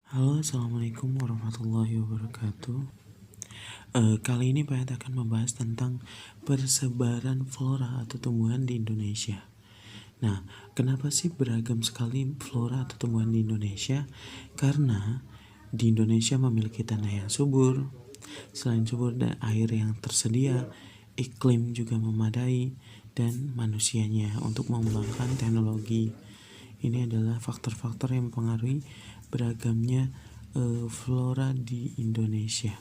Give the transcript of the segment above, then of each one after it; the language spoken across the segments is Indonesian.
Halo, assalamualaikum warahmatullahi wabarakatuh. Kali ini Pak akan membahas tentang persebaran flora atau tumbuhan di Indonesia. Nah, kenapa sih beragam sekali flora atau tumbuhan di Indonesia? Karena di Indonesia memiliki tanah yang subur, selain subur dan air yang tersedia, iklim juga memadai, dan manusianya untuk mengembangkan teknologi. Ini adalah faktor-faktor yang mempengaruhi beragamnya flora di Indonesia.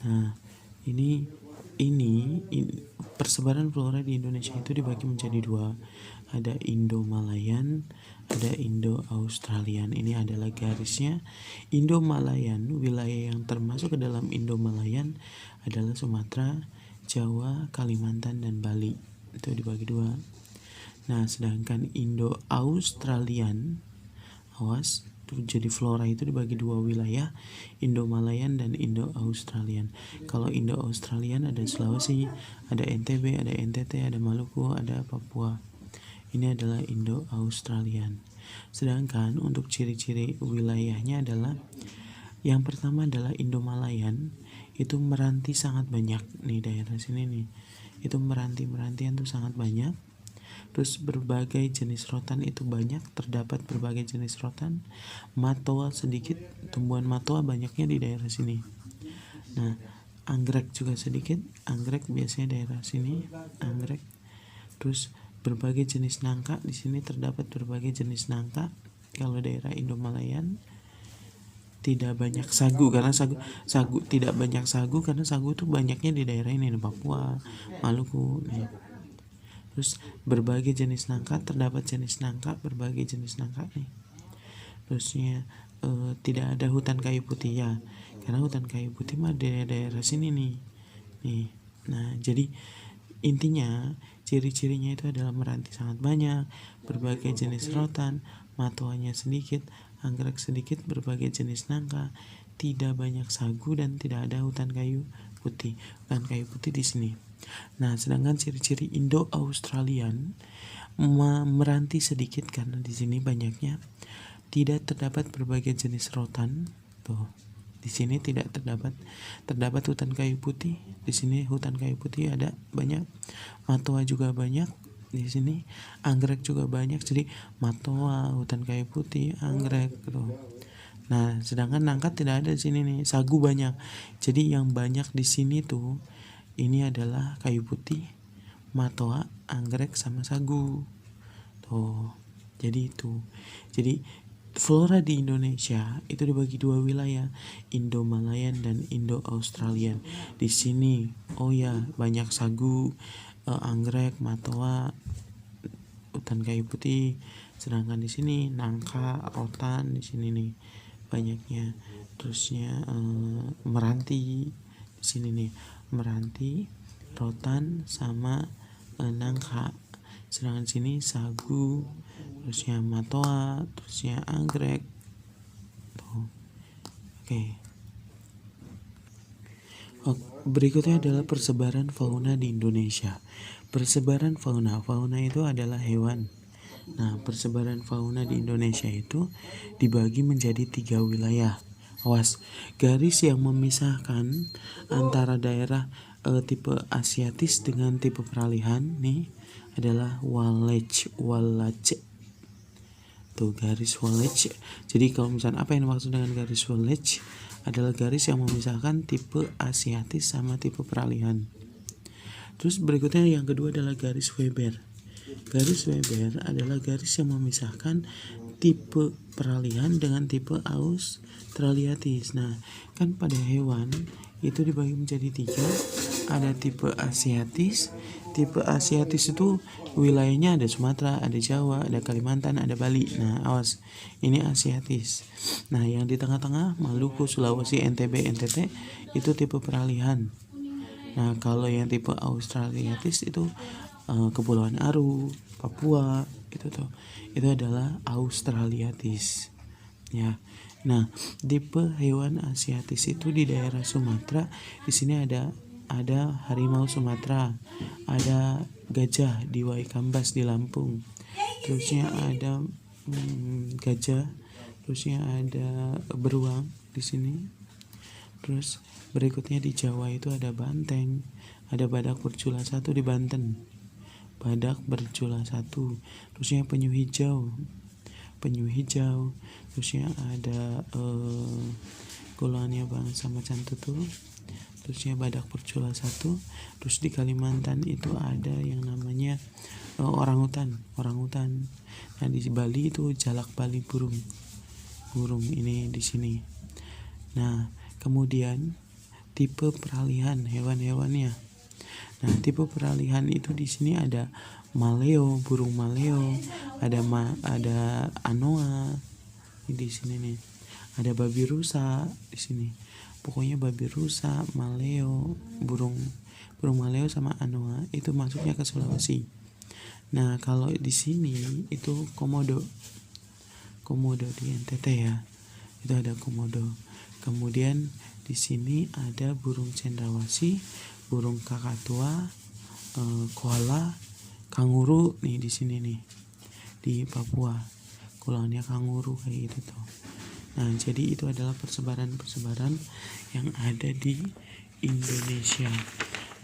Nah, ini persebaran flora di Indonesia itu dibagi menjadi dua. Ada Indo-Malayan, ada Indo-Australian. Ini adalah garisnya. Indo-Malayan, wilayah yang termasuk ke dalam Indo-Malayan adalah Sumatera, Jawa, Kalimantan, dan Bali. Itu dibagi dua. Nah, sedangkan Indo-Australian, awas, jadi flora itu dibagi dua wilayah, Indo-Malayan dan Indo-Australian. Kalau Indo-Australian ada Sulawesi, ada NTB, ada NTT, ada Maluku, ada Papua. Ini adalah Indo-Australian. Sedangkan untuk ciri-ciri wilayahnya adalah yang pertama adalah Indo-Malayan, itu meranti sangat banyak nih daerah sini nih. Itu meranti-merantian tuh sangat banyak. Terus berbagai jenis rotan itu banyak, terdapat berbagai jenis rotan. Matoa sedikit, tumbuhan matoa banyaknya di daerah sini. Nah, anggrek juga sedikit, anggrek biasanya daerah sini, anggrek. Terus berbagai jenis nangka, di sini terdapat berbagai jenis nangka. Kalau daerah Indo-Malayan tidak banyak sagu karena sagu tidak banyak sagu karena sagu itu banyaknya di daerah ini, di Papua, Maluku nih. Terus berbagai jenis nangka, terdapat jenis nangka, berbagai jenis nangka nih. Terusnya tidak ada hutan kayu putih ya, karena hutan kayu putih mah di daerah sini nih. Nah, jadi intinya ciri-cirinya itu adalah meranti sangat banyak, berbagai jenis rotan, matoanya sedikit, anggrek sedikit, berbagai jenis nangka, tidak banyak sagu, dan tidak ada hutan kayu putih. Hutan kayu putih di sini. Nah, sedangkan ciri-ciri Indo-Australian meranti sedikit karena di sini banyaknya tidak terdapat berbagai jenis rotan. Tuh, di sini tidak terdapat hutan kayu putih. Di sini hutan kayu putih ada banyak. Matoa juga banyak di sini. Anggrek juga banyak. Jadi matoa, hutan kayu putih, anggrek gitu. Nah, sedangkan nangka tidak ada di sini nih. Sagu banyak. Jadi yang banyak di sini tuh ini adalah kayu putih, matoa, anggrek, sama sagu. Tuh, jadi itu. Jadi flora di Indonesia itu dibagi dua wilayah, Indo-Malayan dan Indo-Australian. Di sini, oh ya, banyak sagu, anggrek, matoa, hutan kayu putih. Sedangkan di sini nangka, rotan di sini nih banyaknya. Terusnya meranti di sini nih, meranti, rotan, sama nangka. Sedangkan sini sagu, terusnya matoa, terusnya anggrek. Tuh. Oke. Berikutnya adalah persebaran fauna di Indonesia. Persebaran fauna itu adalah hewan. Nah, persebaran fauna di Indonesia itu dibagi menjadi 3 wilayah. Awas, garis yang memisahkan antara daerah tipe asiatis dengan tipe peralihan nih adalah Wallacea. Tuh, garis Wallacea. Jadi kalau misalnya apa yang dimaksud dengan garis Wallacea adalah garis yang memisahkan tipe asiatis sama tipe peralihan. Terus berikutnya yang kedua adalah garis Weber. Garis Weber adalah garis yang memisahkan tipe peralihan dengan tipe Australiatis. Nah, kan pada hewan itu dibagi menjadi 3. Ada tipe asiatis. Tipe asiatis itu wilayahnya ada Sumatera, ada Jawa, ada Kalimantan, ada Bali. Nah, awas, ini asiatis. Nah, yang di tengah-tengah Maluku, Sulawesi, NTB, NTT itu tipe peralihan. Nah, kalau yang tipe Australiatis itu Kepulauan Aru, Papua, itu adalah Australiatis ya. Nah, tipe hewan asiatis itu di daerah Sumatera. Di sini ada harimau Sumatera, ada gajah di Waikambas di Lampung, terusnya ada gajah, terusnya ada beruang di sini. Terus berikutnya di Jawa itu ada banteng, ada badak bercula satu di Banten, badak bercula satu. Terusnya penyu hijau, terusnya ada golongannya bangsa macan tutul. Terusnya badak bercula satu. Terus di Kalimantan itu ada yang namanya orangutan. Nah di Bali itu jalak Bali burung ini di sini. Nah kemudian tipe peralihan hewan-hewannya. Nah tipe peralihan itu di sini ada maleo, burung maleo, ada anoa di sini nih. Ada babi rusa di sini. Pokoknya babi rusa, maleo, burung maleo sama anoa itu masuknya ke Sulawesi. Nah, kalau di sini itu komodo di NTT ya. Itu ada komodo. Kemudian di sini ada burung cendrawasih, burung kakatua, koala, kanguru nih di sini nih. Di Papua. Kolonnya kanguru kayak gitu tuh. Nah, jadi itu adalah persebaran yang ada di Indonesia.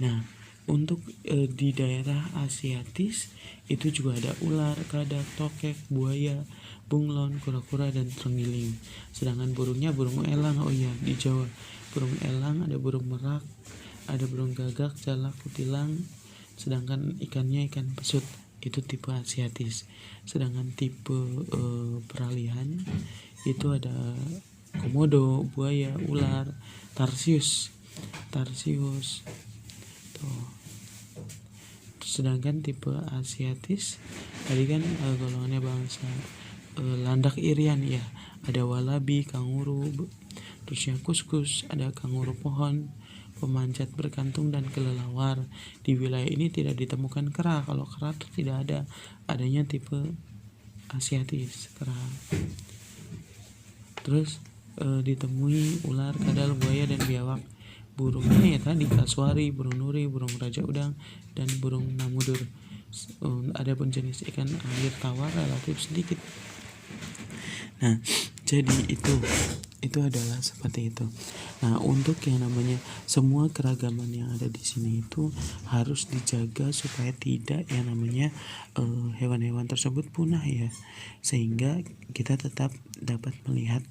Nah, untuk di daerah Asiatis itu juga ada ular, kadak, tokek, buaya, bunglon, kura-kura, dan terenggiling. Sedangkan burungnya burung elang. Oh iya, di Jawa burung elang, ada burung merak, ada burung gagak, jalak, kutilang. Sedangkan ikannya ikan pesut. Itu tipe Asiatis. Sedangkan tipe peralihan itu ada komodo, buaya, ular, tarsius tuh. Sedangkan tipe Asiatis tadi kan golongannya bangsa landak irian ya, ada walabi, kanguru, terusnya kuskus, ada kanguru pohon, pemanjat berkantung, dan kelelawar. Di wilayah ini tidak ditemukan kera. Kalau kera itu tidak ada, adanya tipe Asiatis kera. Terus ditemui ular, kadal, buaya, dan biawak. Burungnya ya tadi kasuari, burung nuri, burung raja udang, dan burung namudur. Adapun jenis ikan air tawar relatif sedikit. Nah, jadi itu adalah seperti itu. Nah, untuk yang namanya semua keragaman yang ada di sini itu harus dijaga supaya tidak yang namanya hewan-hewan tersebut punah ya, sehingga kita tetap dapat melihat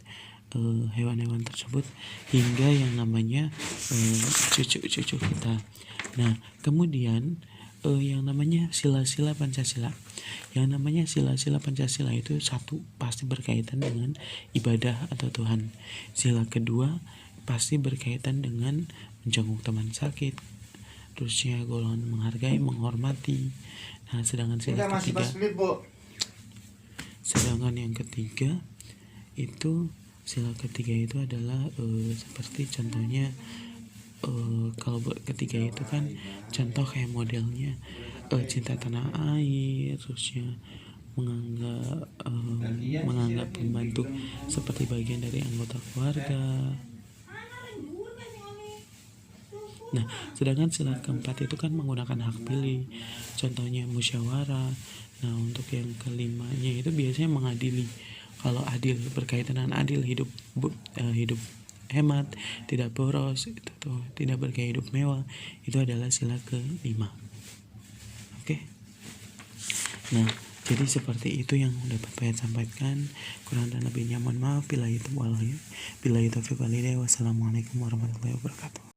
hewan-hewan tersebut hingga yang namanya cucu-cucu kita. Nah, kemudian yang namanya sila-sila Pancasila. Yang namanya sila-sila Pancasila itu satu pasti berkaitan dengan ibadah atau Tuhan. Sila kedua pasti berkaitan dengan menjenguk teman sakit. Terusnya golongan menghargai, menghormati. Nah, sedangkan yang ketiga itu sila ketiga itu adalah seperti contohnya kalau ketiga itu kan contoh kayak modelnya cinta tanah air, terusnya menganggap pembantu seperti bagian dari anggota keluarga. Nah, sedangkan sila keempat itu kan menggunakan hak pilih, contohnya musyawarah. Nah, untuk yang kelimanya itu biasanya mengadili. Kalau adil berkaitan dengan adil, hidup hemat, tidak boros, itu tuh, tidak bergaya hidup mewah, itu adalah sila kelima. Oke. Nah, jadi seperti itu yang dapat saya sampaikan. Kurang dan lebihnya mohon maaf. Bila itu taufiq wal hidayah. Wassalamualaikum warahmatullahi wabarakatuh.